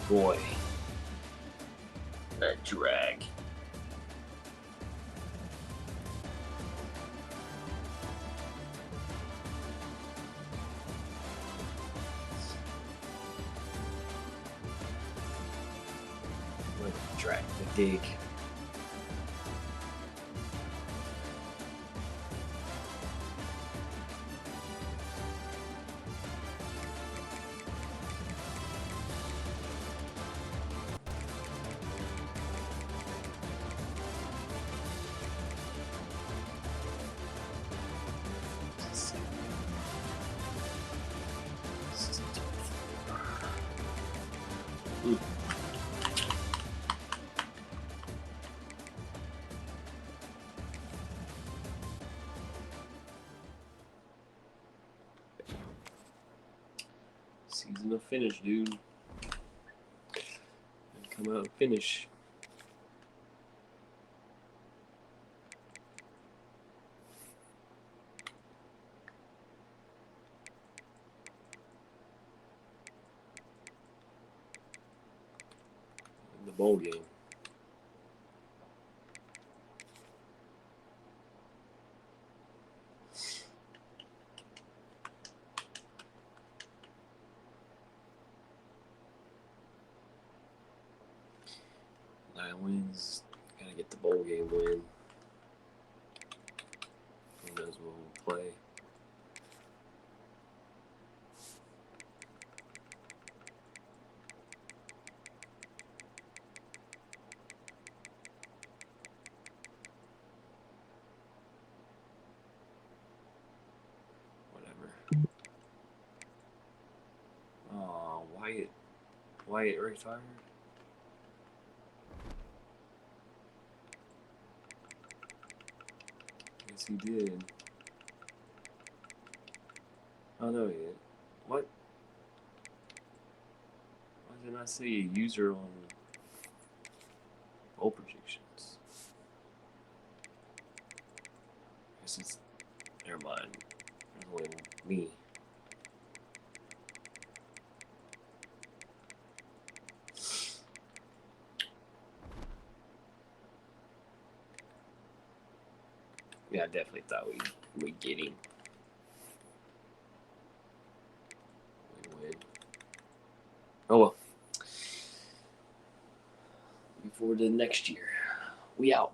Boy, that drag. What a drag the dig. Mm. Season of finish, dude. Come out and finish. In the bowl game. Wins. Gotta get the bowl game win. Who knows what we'll play. Whatever. Oh, Wyatt retired? Yes, he did. Oh, no, he did. What? Why did I say a user on bowl predictions? I guess it's. Never mind. There's only me. Yeah, I definitely thought we'd get him. Win. Oh well. Looking forward to next year. We out.